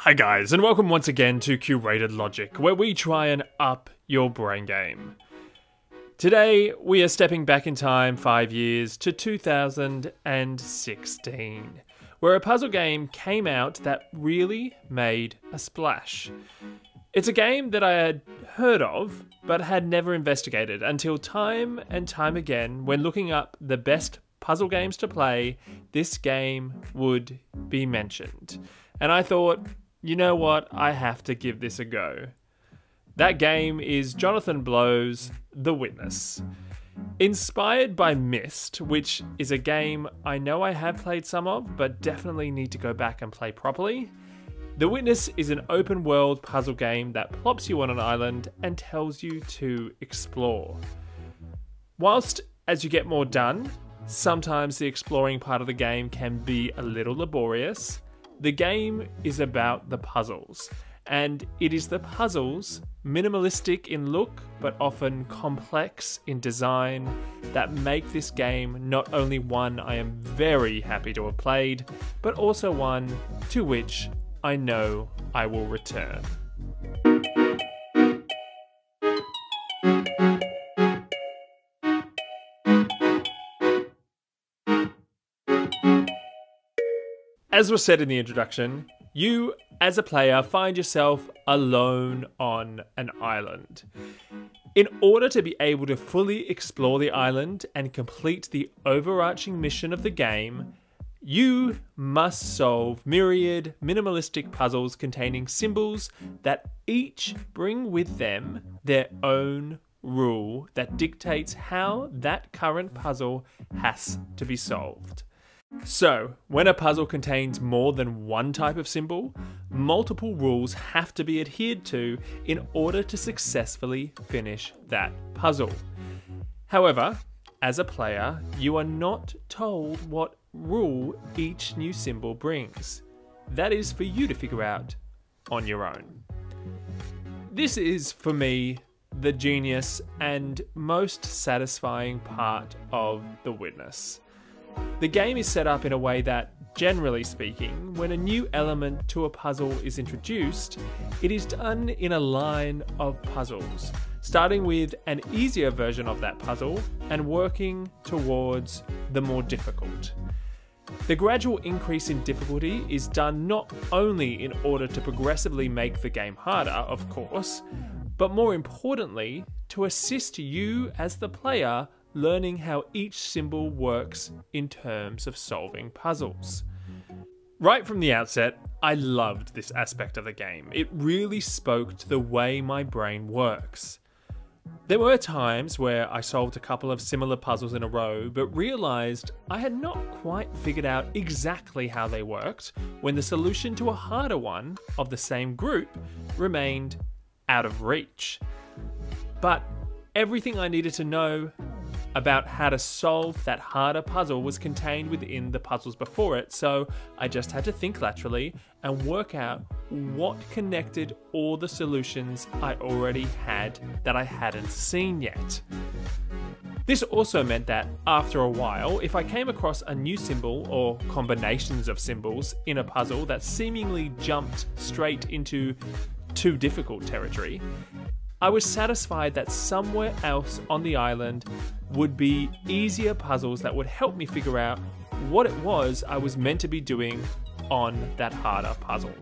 Hi guys, and welcome once again to Curated Logic, where we try and up your brain game. Today, we are stepping back in time 5 years to 2016, where a puzzle game came out that really made a splash. It's a game that I had heard of, but had never investigated until time and time again, when looking up the best puzzle games to play, this game would be mentioned. And I thought, you know what, I have to give this a go. That game is Jonathan Blow's The Witness. Inspired by Myst, which is a game I know I have played some of, but definitely need to go back and play properly, The Witness is an open world puzzle game that plops you on an island and tells you to explore. Whilst, as you get more done, sometimes the exploring part of the game can be a little laborious, the game is about the puzzles, and it is the puzzles, minimalistic in look but often complex in design, that make this game not only one I am very happy to have played, but also one to which I know I will return. As was said in the introduction, you, as a player, find yourself alone on an island. In order to be able to fully explore the island and complete the overarching mission of the game, you must solve myriad minimalistic puzzles containing symbols that each bring with them their own rule that dictates how that current puzzle has to be solved. So, when a puzzle contains more than one type of symbol, multiple rules have to be adhered to in order to successfully finish that puzzle. However, as a player, you are not told what rule each new symbol brings. That is for you to figure out on your own. This is, for me, the genius and most satisfying part of The Witness. The game is set up in a way that, generally speaking, when a new element to a puzzle is introduced, it is done in a line of puzzles, starting with an easier version of that puzzle and working towards the more difficult. The gradual increase in difficulty is done not only in order to progressively make the game harder, of course, but more importantly, to assist you as the player learning how each symbol works in terms of solving puzzles. Right from the outset, I loved this aspect of the game. It really spoke to the way my brain works. There were times where I solved a couple of similar puzzles in a row, but realised I had not quite figured out exactly how they worked when the solution to a harder one of the same group remained out of reach. But everything I needed to know about how to solve that harder puzzle was contained within the puzzles before it, so I just had to think laterally and work out what connected all the solutions I already had that I hadn't seen yet. This also meant that, after a while, if I came across a new symbol or combinations of symbols in a puzzle that seemingly jumped straight into too difficult territory, I was satisfied that somewhere else on the island would be easier puzzles that would help me figure out what it was I was meant to be doing on that harder puzzle.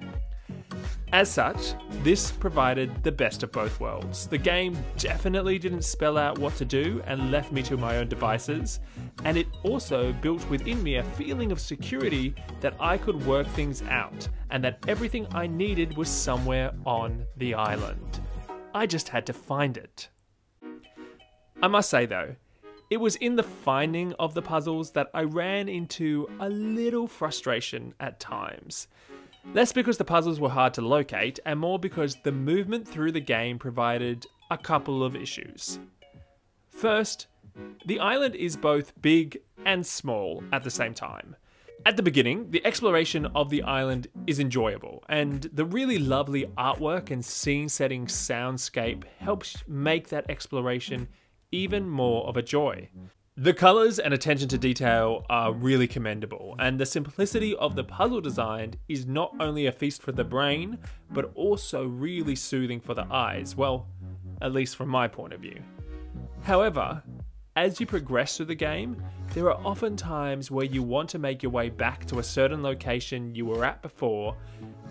As such, this provided the best of both worlds. The game definitely didn't spell out what to do and left me to my own devices, and it also built within me a feeling of security that I could work things out and that everything I needed was somewhere on the island. I just had to find it. I must say though, it was in the finding of the puzzles that I ran into a little frustration at times. Less because the puzzles were hard to locate, and more because the movement through the game provided a couple of issues. First, the island is both big and small at the same time. At the beginning, the exploration of the island is enjoyable, and the really lovely artwork and scene-setting soundscape helps make that exploration even more of a joy. The colours and attention to detail are really commendable, and the simplicity of the puzzle design is not only a feast for the brain, but also really soothing for the eyes, well, at least from my point of view. However, as you progress through the game, there are often times where you want to make your way back to a certain location you were at before,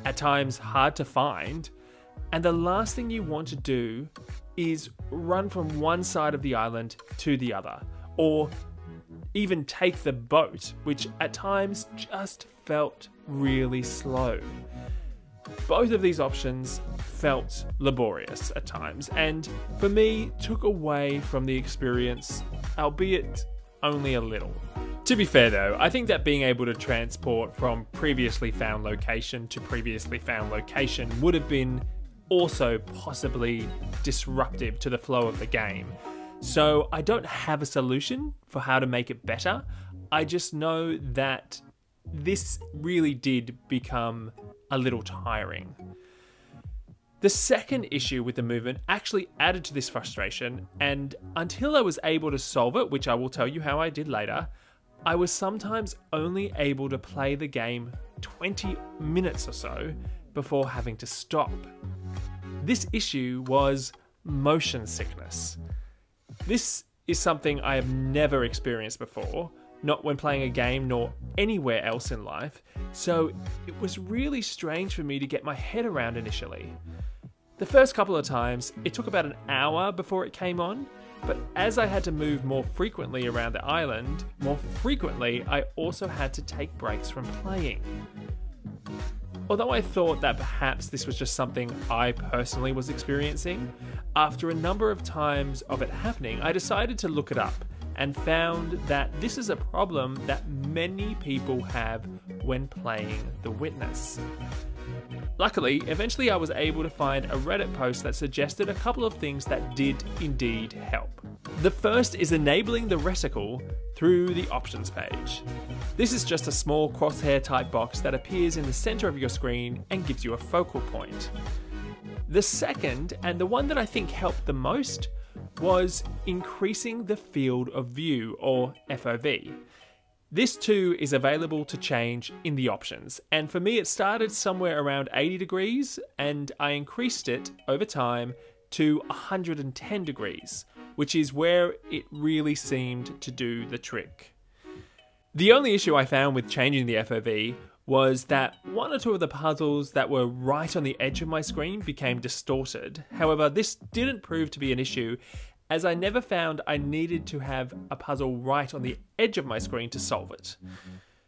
at times hard to find, and the last thing you want to do is run from one side of the island to the other, or even take the boat, which at times just felt really slow. Both of these options felt laborious at times, and for me, took away from the experience, albeit only a little. To be fair though, I think that being able to transport from previously found location to previously found location would have been also possibly disruptive to the flow of the game. So I don't have a solution for how to make it better. I just know that this really did become a little tiring. The second issue with the movement actually added to this frustration, and until I was able to solve it, which I will tell you how I did later, I was sometimes only able to play the game 20 minutes or so before having to stop. This issue was motion sickness. This is something I have never experienced before, not when playing a game nor anywhere else in life, so it was really strange for me to get my head around initially. The first couple of times, it took about an hour before it came on, but as I had to move more frequently around the island, more frequently I also had to take breaks from playing. Although I thought that perhaps this was just something I personally was experiencing, after a number of times of it happening, I decided to look it up and found that this is a problem that many people have when playing The Witness. Luckily, eventually I was able to find a Reddit post that suggested a couple of things that did indeed help. The first is enabling the reticle through the options page. This is just a small crosshair type box that appears in the center of your screen and gives you a focal point. The second, and the one that I think helped the most, was increasing the field of view, or FOV. This too is available to change in the options, and for me it started somewhere around 80 degrees and I increased it over time to 110 degrees, which is where it really seemed to do the trick. The only issue I found with changing the FOV was that one or two of the puzzles that were right on the edge of my screen became distorted. However, this didn't prove to be an issue, as I never found I needed to have a puzzle right on the edge of my screen to solve it.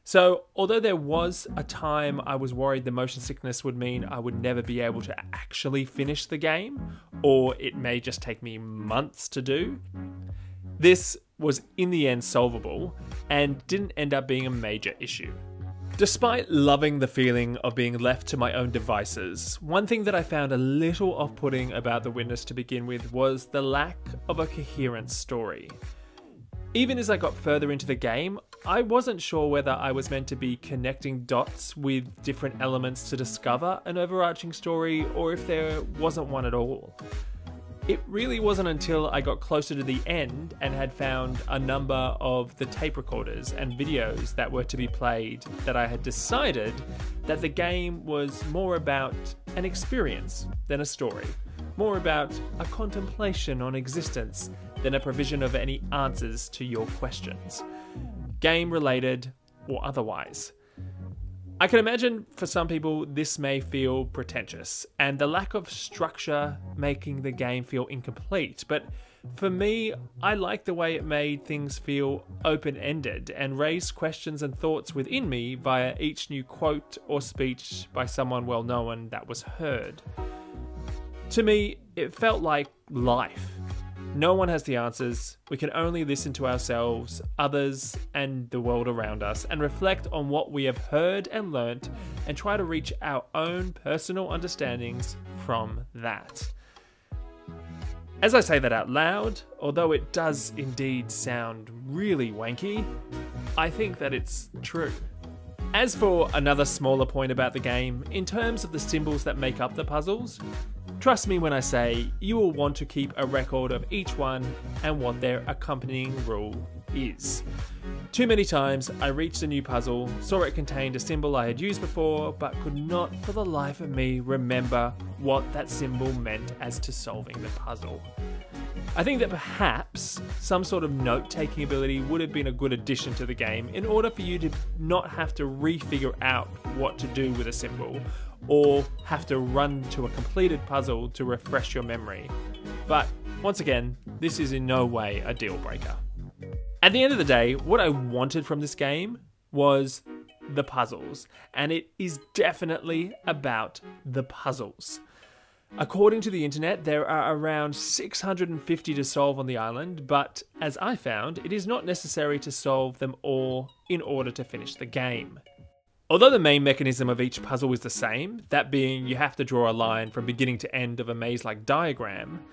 So, although there was a time I was worried the motion sickness would mean I would never be able to actually finish the game, or it may just take me months to do, this was in the end solvable and didn't end up being a major issue. Despite loving the feeling of being left to my own devices, one thing that I found a little off-putting about The Witness to begin with was the lack of a coherent story. Even as I got further into the game, I wasn't sure whether I was meant to be connecting dots with different elements to discover an overarching story, or if there wasn't one at all. It really wasn't until I got closer to the end and had found a number of the tape recorders and videos that were to be played that I had decided that the game was more about an experience than a story, more about a contemplation on existence than a provision of any answers to your questions, game related or otherwise. I can imagine for some people this may feel pretentious, and the lack of structure making the game feel incomplete, but for me, I like the way it made things feel open-ended and raised questions and thoughts within me via each new quote or speech by someone well-known that was heard. To me, it felt like life. No one has the answers. We can only listen to ourselves, others, and the world around us, and reflect on what we have heard and learnt, and try to reach our own personal understandings from that. As I say that out loud, although it does indeed sound really wanky, I think that it's true. As for another smaller point about the game, in terms of the symbols that make up the puzzles, trust me when I say you will want to keep a record of each one and what their accompanying rule is. Too many times I reached a new puzzle, saw it contained a symbol I had used before, but could not for the life of me remember what that symbol meant as to solving the puzzle. I think that perhaps some sort of note-taking ability would have been a good addition to the game in order for you to not have to re-figure out what to do with a symbol, or have to run to a completed puzzle to refresh your memory. But once again, this is in no way a deal breaker. At the end of the day, what I wanted from this game was the puzzles, and it is definitely about the puzzles. According to the internet, there are around 650 to solve on the island, but as I found, it is not necessary to solve them all in order to finish the game. Although the main mechanism of each puzzle is the same, that being you have to draw a line from beginning to end of a maze-like diagram,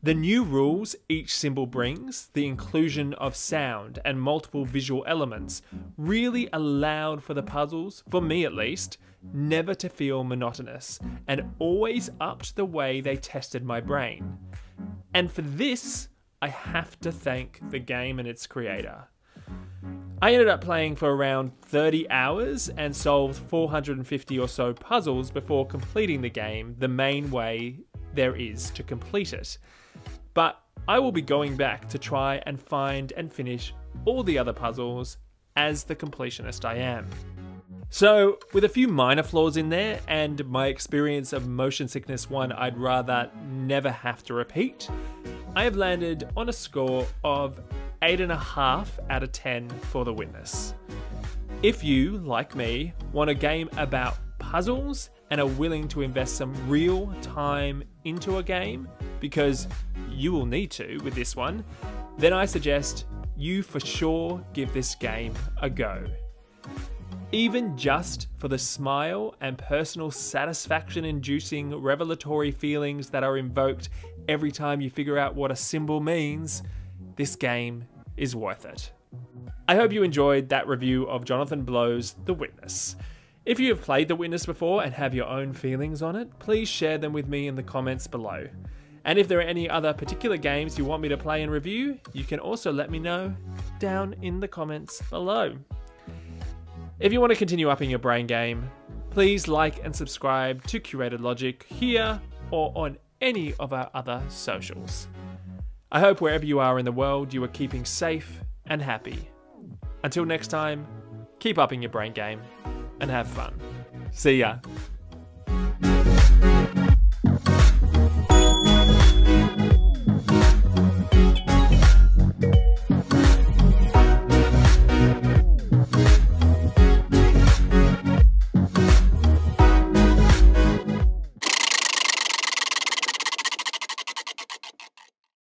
the new rules each symbol brings, the inclusion of sound and multiple visual elements, really allowed for the puzzles, for me at least, never to feel monotonous, and always upped the way they tested my brain. And for this, I have to thank the game and its creator. I ended up playing for around 30 hours and solved 450 or so puzzles before completing the game the main way there is to complete it. But I will be going back to try and find and finish all the other puzzles as the completionist I am. So, with a few minor flaws in there and my experience of motion sickness one I'd rather never have to repeat, I have landed on a score of 8.5 out of 10 for The Witness. If you, like me, want a game about puzzles and are willing to invest some real time into a game, because you will need to with this one, then I suggest you for sure give this game a go. Even just for the smile and personal satisfaction-inducing revelatory feelings that are invoked every time you figure out what a symbol means, this game is worth it. I hope you enjoyed that review of Jonathan Blow's The Witness. If you have played The Witness before and have your own feelings on it, please share them with me in the comments below. And if there are any other particular games you want me to play and review, you can also let me know down in the comments below. If you want to continue upping your brain game, please like and subscribe to Curated Logic here or on any of our other socials. I hope wherever you are in the world, you are keeping safe and happy. Until next time, keep upping your brain game and have fun. See ya.